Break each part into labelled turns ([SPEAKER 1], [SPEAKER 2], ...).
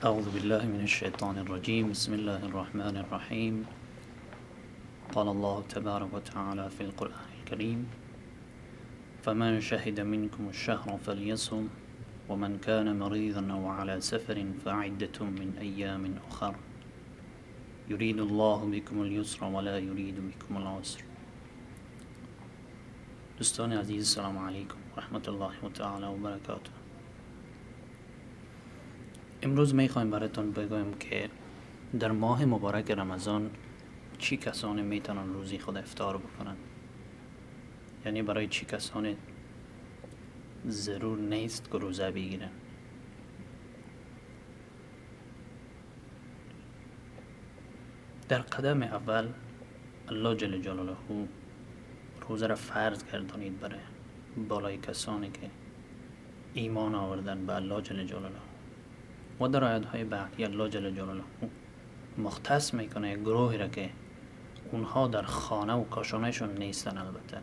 [SPEAKER 1] أعوذ بالله من الشيطان الرجيم. بسم الله الرحمن الرحيم. قال الله تبارك وتعالى في القرآن الكريم: فمن شهد منكم الشهر فليصم ومن كان مريضا أو على سفر فعدة من أيام أخر يريد الله بكم اليسر ولا يريد بكم العسر. دوستان عزیز، السلام علیکم و رحمت الله و تعالی و برکاته. امروز میخوایم براتون بگویم که در ماه مبارک رمضان چی کسانی میتونن روزی خود افطار بکنن، یعنی برای چی کسانی ضرور نیست که روزه بگیرن. در قدم اول الله جل جلاله روزه را فرض گردانید برای بالای کسانی که ایمان آوردن به الله جل جلاله، و در آیات‌های بعدی الله جل جلاله مختص میکنه گروهی را که اونها در خانه و کاشانهشون نیستن، البته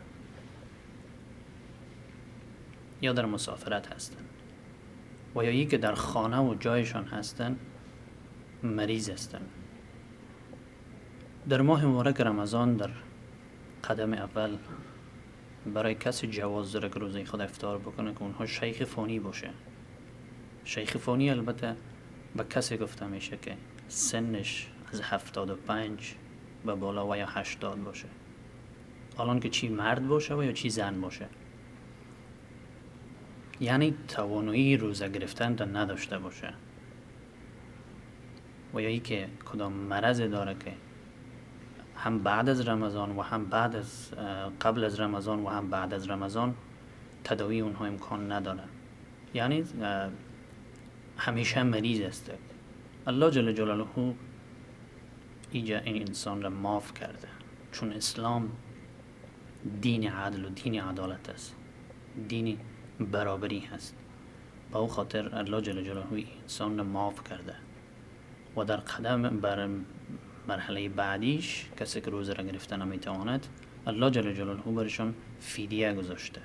[SPEAKER 1] یا در مسافرت هستن، و یا ای که در خانه و جایشان هستن مریض هستن. در ماه مبارک رمضان در قدم اول برای کسی جواز داره که روزه خود افطار بکنه که اونها شیخ فانی باشه. شیخ فانی البته به کسی گفته میشه که سنش از 75 به بالا و یا 80 باشه، الان که چی مرد باشه و یا چی زن باشه، یعنی توانایی روزه گرفتن را نداشته باشه، و یا ای که کدام مرض داره که هم بعد از رمضان و هم قبل از رمضان و هم بعد از رمضان تداوی اونها امکان نداره، یعنی همیشه مریض است. الله جل جلاله این انسان را معاف کرده، چون اسلام دین عدل و دین عدالت است، دین برابری هست. با او خاطر الله جل جلاله این انسان را معاف کرده، و در قدم بر مرحله بعدیش کسی که روزه را گرفته نمیتواند، الله جل جلاله برشان فدیه گذاشته.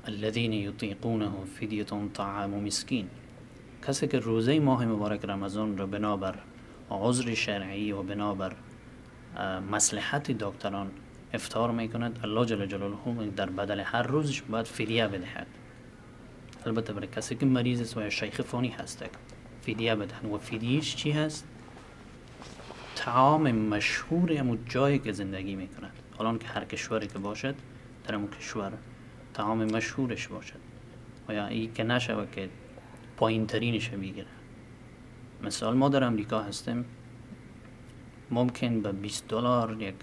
[SPEAKER 1] الذین یطیقونه فدیه طعام مسکین. کسی که روزه ماه مبارک رمضان را بنابر عذر شرعی و بنابر مصلحت دکتران افطار میکند، الله جل جلاله در بدل هر روزش باید فدیه بدهد. البته برای کسی که مریض است و یا شیخ فانی هست فدیه بدهد. و فدیهش چی هست؟ طعام مشهور همون جایی که زندگی میکند. الان که هر کشوری که باشد در همون کشور طعام مشهورش باشد، و یا ای که نشود که پایین ترینش بگیره. مثال ما در امریکا هستیم، ممکن به $20 یک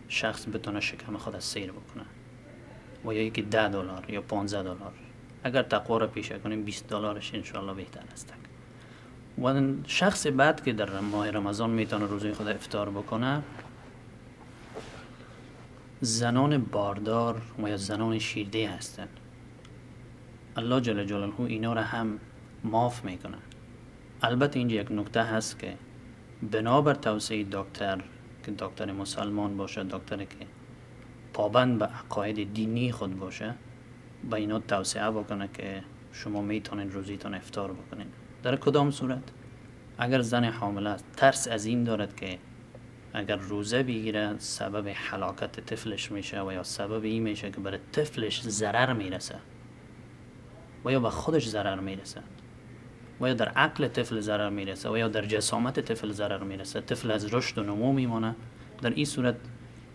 [SPEAKER 1] شخص بتونه شکم خود از سیر بکنه، و یا یکی $10 یا $15. اگر تقوا را پیشه کنیم $20 انشاءالله بهتر است. و شخص بعد که در ماه رمضان میتونه روزه خود افطار بکنه، زنان باردار و یا زنان شیرده هستن. الله جل جلاله اینا را هم معاف میکنه. البته اینجا یک نکته هست که بنابر توصیه دکتر که دکتر مسلمان باشه، دکتری که پابند به عقاید دینی خود باشه، با اینا توصیه بکنه که شما میتونین روزیتون افطار بکنین. در کدام صورت؟ اگر زن حامله است ترس از این دارد که اگر روزه بگیره سبب هلاکت طفلش میشه، و یا سبب این میشه که برای طفلش ضرر میرسه، و یا به خودش ضرر میرسه، و یا در عقل طفل ضرر میرسه، و یا در جسامت طفل ضرر میرسه، طفل از رشد و نمو میمانه، در این صورت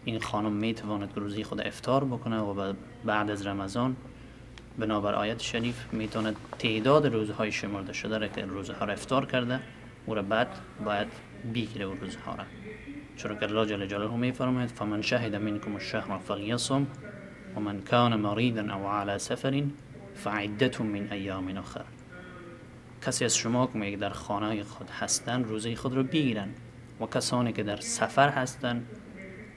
[SPEAKER 1] این خانم میتواند که روزی خود افطار بکنه، و بعد از رمضان بنابر آیت شریف میتواند تعداد روزهای شمرده شده را که روزها را افطار کرده او را بعد باید بگیره و روزها را، چون که الله جل جلاله میفرماید فمن شهد منکم الشهر فلیصم ومن کان مریضا او علی سفر فعدة من ایام اخر. کسی از شما که در خانه خود هستن روزه خود را بگیرن، و کسانی که در سفر هستن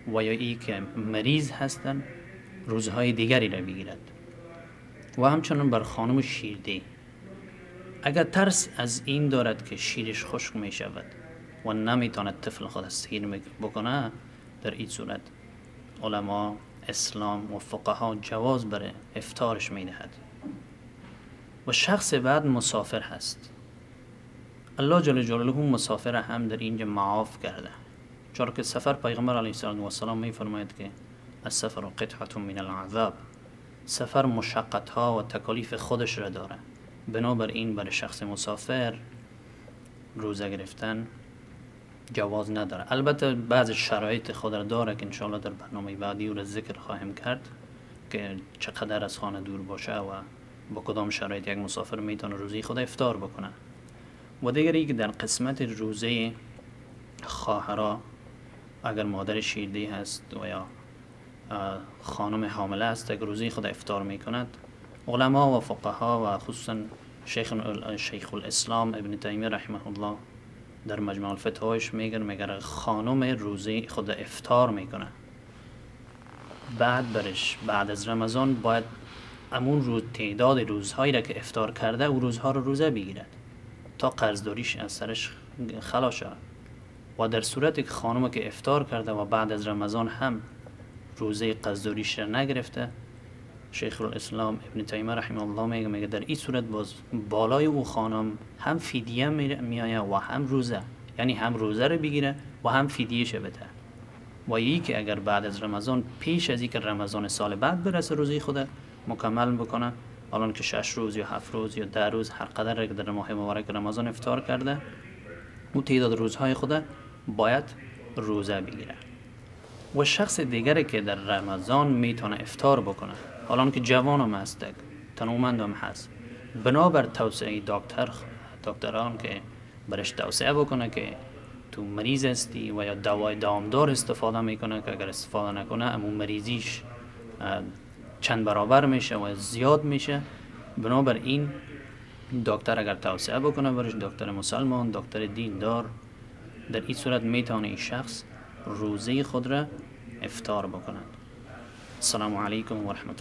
[SPEAKER 1] و یا ای که مریض هستن روزهای دیگری را بگیرد. و همچنان بر خانم شیرده، اگر ترس از این دارد که شیرش خشک می شود و نمیتواند طفل خود سیر بکنه، در این صورت علما اسلام و فقها جواز بر افطارش می دهد. و شخص بعد مسافر هست، الله جل جلاله مسافر هم در اینجا معاف کرده، چرا که سفر پیغمبر علیه السلام می فرماید که السفر قطعة من العذاب، سفر مشقت ها و تکالیف خودش را داره، بنابراین برای شخص مسافر روزه گرفتن جواز نداره. البته بعض شرایط خود را داره که انشاءالله در برنامه بعدی او را ذکر خواهیم کرد که چقدر از خانه دور باشه و با کدام شرایط یک مسافر میتونه روزی خود افطار بکنه. و دیگری که در قسمت روزه خواهرها، اگر مادر شیرده هست و یا خانم حامله است که روزی خود افطار میکند، علما و فقها و خصوصا شیخ الاسلام ابن تیمیه رحمه الله در مجموع الفتاویش میگه خانم روزی خود افطار میکنه، بعد از رمضان باید امون روز تعداد روزهایی را که افطار کرده او روزها رو روزه بگیرد تا قرضداریش از سرش خلاص شود. و در صورتی که خانم که افطار کرده و بعد از رمضان هم روزه قرضداریش را نگرفته، شیخ الاسلام ابن تیمیه رحمه الله میگه در این صورت باز بالای او خانم هم فدیه میآید و هم روزه، یعنی هم روزه رو بگیره و هم فدیهش بده. و یکی که اگر بعد از رمضان پیش از اینکه رمضان سال بعد برسه روزی خود مکمل بکنه، الان که 6 روز یا 7 روز یا 10 روز هر قدر که در ماه مبارک رمضان افطار کرده، او تعداد روزهای خود باید روزه بگیره. و شخص دیگری که در رمضان میتونه افطار بکنه، الان که جوان هم هست، تنومند هم هست، بنابر توصیه دکتران که برش توصیه بکنه که تو مریض هستی و یا دوای دامدار استفاده میکنه که اگر استفاده نکنه امون مریضیش چند برابر میشه و زیاد میشه. بنابراین دکتر اگر توصیه بکنه برش، دکتر مسلمان، دکتر دیندار، در این صورت میتونه این شخص روزه خود را افطار بکنه. السلام علیکم و رحمت الله.